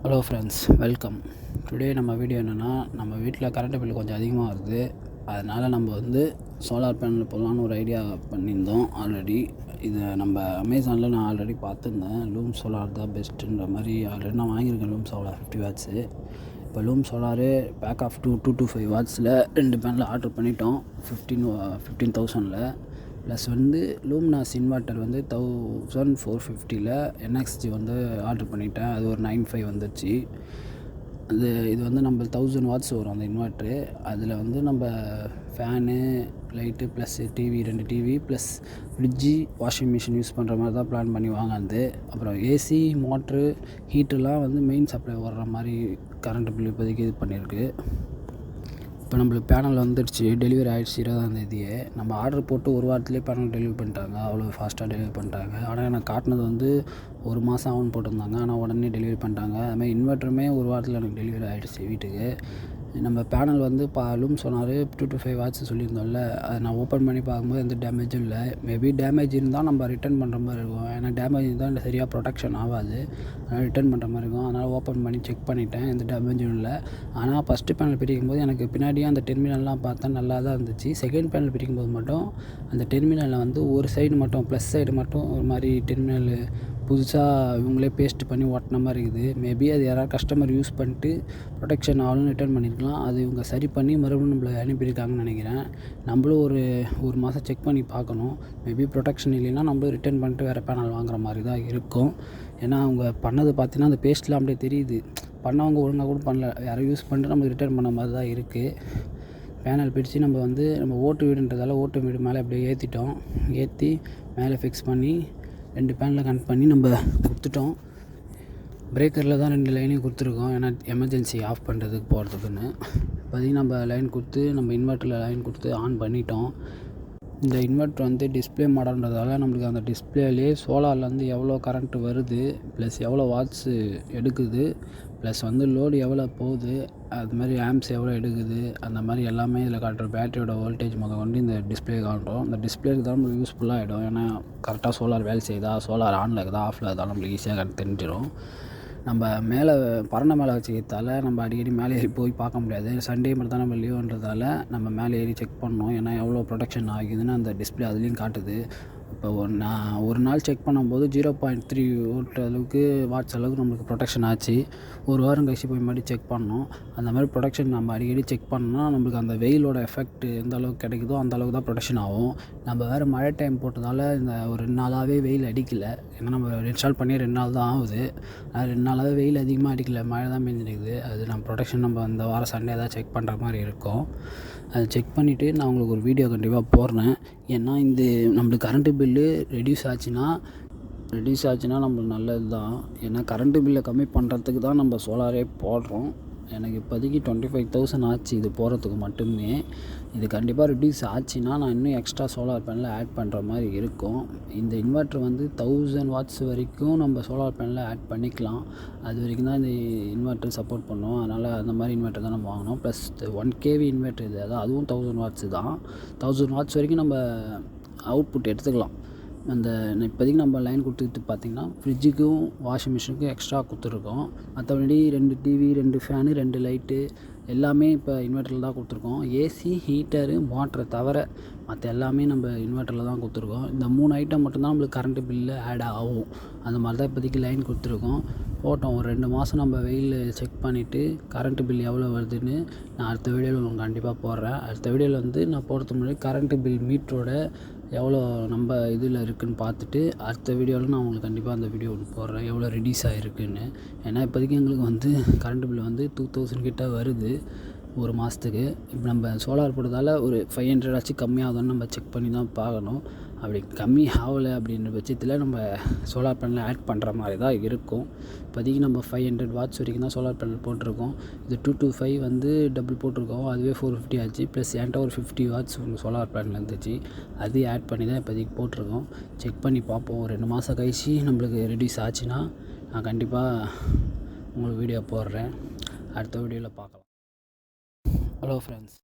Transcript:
Hello friends, welcome. Today நம்ம video என்னென்னா, நம்ம வீட்டில் கரண்ட் பில் கொஞ்சம் அதிகமாக வருது. அதனால் நம்ம சோலார் பேனல் போடலான்னு ஒரு ஐடியா பண்ணியிருந்தோம். ஆல்ரெடி இதை நம்ம அமேசானில் நான் ஆல்ரெடி பார்த்துருந்தேன். லூம் சோலார் தான் பெஸ்ட்டுன்ற மாதிரி ஆல்ரெடி நான் வாங்கியிருக்கேன். Loom solar 50 watts. இப்போ loom solar pack of 2 to 5 வாட்ஸில் 2 பேனல் ஆர்டர் பண்ணிட்டோம். 15,000ல். ப்ளஸ் லூம்னாஸ் இன்வெர்ட்டர் 1450ல் NXG ஆர்டர் பண்ணிட்டேன். அது ஒரு 9.5 வந்துச்சு. இது நம்ம 1000 வாட்ஸ் வரும் அந்த இன்வெர்ட்ரு. அதில் நம்ம fan, light plus TV, 2 TV plus fridge, washing machine use பண்ணுற மாதிரி தான் பிளான் பண்ணி வாங்கினது. அப்புறம் ஏசி, மோட்ரு, ஹீட்டர்லாம் மெயின் சப்ளை வர்ற மாதிரி கரண்ட் பில் இப்போதைக்கு இது பண்ணியிருக்கு. இப்போ நம்மளுக்கு பேனல் வந்துடுச்சு. டெலிவரி ஆகிடுச்சு 20ஆந்தேதியே. நம்ம ஆர்டர் போட்டு ஒரு வாரத்துலேயே பேனல் டெலிவரி பண்ணிட்டாங்க. அவ்வளோ ஃபாஸ்ட்டாக டெலிவரி பண்ணிட்டாங்க. ஆனால் எனக்கு காட்டினது ஒரு மாதம் ஆகும்னு போட்டிருந்தாங்க. ஆனால் உடனே டெலிவரி பண்ணிட்டாங்க. அதுமாதிரி இன்வெர்ட்டருமே ஒரு வாரத்தில் எனக்கு டெலிவரி ஆகிடுச்சு வீட்டுக்கு. நம்ம பேனல் லூம் சொன்னார் 2 to 5 வாட்ஸ் சொல்லியிருந்தோம்ல, அதை நான் ஓப்பன் பண்ணி பார்க்கும்போது எந்த டேமேஜும் இல்லை. மேபி டேமேஜ் இருந்தால் நம்ம ரிட்டர்ன் பண்ணுற மாதிரி இருக்கும். ஏன்னா டேமேஜ் இருந்தால் சரியாக ப்ரொடெக்ஷன் ஆகாது. அதனால் ரிட்டர்ன் பண்ணுற மாதிரி இருக்கும். அதனால் ஓப்பன் பண்ணி செக் பண்ணிட்டேன். எந்த டேமேஜும் இல்லை. ஆனால் ஃபஸ்ட்டு பேனல் பிரிக்கும்போது எனக்கு பின்னாடியே அந்த டெர்மினல்லாம் பார்த்தா நல்லா தான் இருந்துச்சு. செகண்ட் பேனல் பிரிக்கும்போது மட்டும் அந்த டெர்மினலில் ஒரு சைடு மட்டும் ப்ளஸ் சைடு மட்டும் ஒரு மாதிரி டெர்மினல் புதுசாக இவங்களே பேஸ்ட் பண்ணி ஓட்டின மாதிரி இருக்குது. மேபி அது யாராவது கஸ்டமர் யூஸ் பண்ணிட்டு ப்ரொடெக்ஷன் ஆகணும்னு ரிட்டர்ன் பண்ணியிருக்கலாம். அது இவங்க சரி பண்ணி மறுபடியும் நம்மளை அனுப்பியிருக்காங்கன்னு நினைக்கிறேன். நம்மளும் ஒரு மாதம் செக் பண்ணி பார்க்கணும். மேபி ப்ரொடெக்ஷன் இல்லைன்னா நம்மளும் ரிட்டர்ன் பண்ணிட்டு வேறு பேனல் வாங்குற மாதிரி தான் இருக்கும். ஏன்னா அவங்க பண்ணது பார்த்தீங்கன்னா அந்த பேஸ்ட்லாம் அப்படியே தெரியுது. பண்ணவங்க ஒழுங்காக கூட பண்ணல. யாரும் யூஸ் பண்ணிட்டு நம்ம ரிட்டர்ன் பண்ண மாதிரி தான் இருக்குது. பேனல் பிரித்து நம்ம ஓட்டு வீடுன்றதால ஓட்டு வீடு மேலே அப்படியே ஏற்றி மேலே ஃபிக்ஸ் பண்ணி 2 பேனலில் கனெக்ட் பண்ணி நம்ம கொடுத்துட்டோம். பிரேக்கரில் தான் 2 லைனையும் கொடுத்துருக்கோம். ஏன்னா எமர்ஜென்சி ஆஃப் பண்ணுறதுக்கு போகிறதுக்குன்னு. இப்போதைக்கு நம்ம லைன் கொடுத்து நம்ம இன்வெர்ட்டரில் லைன் கொடுத்து ஆன் பண்ணிட்டோம். இந்த இன்வெர்ட்டர் டிஸ்பிளே மாடல்ன்றதால நம்மளுக்கு அந்த டிஸ்பிளேலேயே சோலார்லேருந்து எவ்வளோ கரண்ட்டு வருது, ப்ளஸ் எவ்வளோ வாட்ஸு எடுக்குது, ப்ளஸ் லோடு எவ்வளோ போகுது, அது மாதிரி ஆம்ப்ஸ் எவ்வளோ எடுக்குது, அந்த மாதிரி எல்லாமே இதில் காட்டுற பேட்டரியோட வோல்டேஜ் இந்த டிஸ்பிளே காட்டுறோம். இந்த டிஸ்பிளேக்கு தான் நம்மளுக்கு யூஸ்ஃபுல்லாக ஆகிடும். ஏன்னா கரெக்டாக சோலார் வேலை செய்யுதா, சோலார் ஆனில் இருக்குதா, ஆஃபில் இருக்குதா நம்மளுக்கு ஈஸியாக தெரிஞ்சிடும். நம்ம மேலே பறனை மேலே வச்சுக்கிறதால நம்ம அடிக்கடி மேலே ஏறி போய் பார்க்க முடியாது. சண்டே மட்டும் தான் நம்ம லீவுன்றதால நம்ம மேலே ஏறி செக் பண்ணோம். ஏன்னா எவ்வளோ ப்ரொடெக்ஷன் ஆகுதுன்னு அந்த டிஸ்பிளே அதுலேயும் காட்டுது. இப்போ ஒரு நாள் செக் பண்ணும்போது 0.3 வோல்ட் அளவுக்கு வாட்ஸ் அளவுக்கு நம்மளுக்கு ப்ரொடெக்ஷன் ஆச்சு. ஒரு வாரம் கழிச்சு போய் மறுபடியும் செக் பண்ணோம். அந்த மாதிரி ப்ரொடெக்ஷன் நம்ம அடிக்கடி செக் பண்ணோம்னா நம்மளுக்கு அந்த வெயிலோட எஃபெக்ட் எந்த அளவுக்கு கிடைக்குதோ அந்த அளவுக்கு தான் ப்ரொடெக்ஷன் ஆகும். நம்ம வேறு மழை டைம் போட்டதால் இந்த ஒரு 2 நாளாகவே வெயில் அடிக்கலை. ஏன்னா நம்ம இன்ஸ்டால் பண்ணி 2 நாள் தான் ஆகுது. 2 நாளாகவே வெயில் அதிகமாக அடிக்கலை, மழை தான் பெஞ்சிருக்குது. அது நம்ம ப்ரொடெக்ஷன் இந்த வாரம் சண்டே தான் செக் பண்ணுற மாதிரி இருக்கும். அதை செக் பண்ணிவிட்டு நான் உங்களுக்கு ஒரு வீடியோ கண்டிப்பாக போடுறேன். ஏன்னா நம்மளுக்கு கரண்ட்டு பில்லு ரெடியூஸ் ஆச்சுன்னா நம்மளுக்கு நல்லது தான். ஏன்னா கரண்ட்டு பில்லை கம்மி பண்ணுறதுக்கு தான் நம்ம சோலாரே போடுறோம். எனக்கு இப்போதைக்கு 25,000 ஆச்சு இது போகிறதுக்கு மட்டுமே. இது கண்டிப்பாக ரெடியூஸ் ஆச்சுன்னா நான் இன்னும் எக்ஸ்ட்ரா சோலார் பேனலில் ஆட் பண்ணுற மாதிரி இருக்கும். இந்த இன்வெர்ட்ரு 1000 வாட்ஸ் வரைக்கும் நம்ம சோலார் பேனலில் ஆட் பண்ணிக்கலாம். அது வரைக்கும் தான் இந்த இன்வெர்ட்ரு சப்போர்ட் பண்ணும். அதனால் அந்த மாதிரி இன்வெர்ட்டர் தான் நம்ம வாங்கினோம். ப்ளஸ் 1 kV இன்வெர்ட்ரு இது. அதுவும் 1000 வாட்ஸு தான். 1000 வாட்ஸ் வரைக்கும் நம்ம அவுட்புட் எடுத்துக்கலாம். இப்போதைக்கு நம்ம லைன் கொடுத்துக்கிட்டு பார்த்திங்கன்னா ஃப்ரிட்ஜுக்கும் வாஷிங் மிஷினுக்கும் எக்ஸ்ட்ரா கொடுத்துருக்கோம். மற்றபடி 2 டிவி, 2 ஃபேனு, 2 லைட்டு எல்லாமே இப்போ இன்வெர்ட்டரில் தான் கொடுத்துருக்கோம். ஏசி, ஹீட்டரு, மோட்டரை தவிர மற்ற எல்லாமே நம்ம இன்வெர்ட்டரில் தான் கொடுத்துருக்கோம். இந்த 3 ஐட்டம் மட்டும்தான் நம்மளுக்கு கரண்ட்டு பில்லு ஆட் ஆகும். அந்த மாதிரி தான் இப்போதைக்கு லைன் கொடுத்துருக்கோம். போட்டோம் ஒரு 2 மாதம் நம்ம வெயில் செக் பண்ணிவிட்டு கரண்ட்டு பில் எவ்வளோ வருதுன்னு நான் அடுத்த வீடியோவில் உங்களுக்கு கண்டிப்பாக போடுறேன். அடுத்த வீடியோவில் நான் போடுறதுக்கு முன்னாடி கரண்ட்டு பில் மீட்டரோட எவ்வளோ நம்ம இதில் இருக்குதுன்னு பார்த்துட்டு அடுத்த வீடியோவில் நான் உங்களுக்கு கண்டிப்பாக அந்த வீடியோ போடுறேன் எவ்வளோ ரெடியூஸ் ஆகிருக்குன்னு. ஏன்னா இப்போதைக்கு எங்களுக்கு கரண்ட் பில் 2000 கிட்ட வருது ஒரு மாதத்துக்கு. இப்போ நம்ம சோலார் போட்டதால் ஒரு 500 ஆச்சு கம்மியாகுதுன்னு நம்ம செக் பண்ணி தான் பார்க்கணும். அப்படி கம்மி ஆகலை அப்படின்ற பட்சத்தில் நம்ம சோலார் பேனல் ஆட் பண்ணுற மாதிரி தான் இருக்கும். இப்போதைக்கு நம்ம 500 வாட்ஸ் வரைக்கும் தான் சோலார் பேனல் போட்டிருக்கோம். இது 2 to 5 டபுள் போட்டிருக்கோம். அதுவே 450 ஆச்சு. ப்ளஸ் என்கிட்ட ஒரு 50 வாட்ஸ் சோலார் பேனல் இருந்துச்சு. அதையும் ஆட் பண்ணி தான் இப்போதைக்கு போட்டிருக்கோம். செக் பண்ணி பார்ப்போம். 2 மாதம் கழிச்சு நம்மளுக்கு ரெடியூஸ் ஆச்சுன்னா நான் கண்டிப்பாக உங்களுக்கு வீடியோ போடுறேன். அடுத்த வீடியோவில் பார்க்கலாம். Hello friends.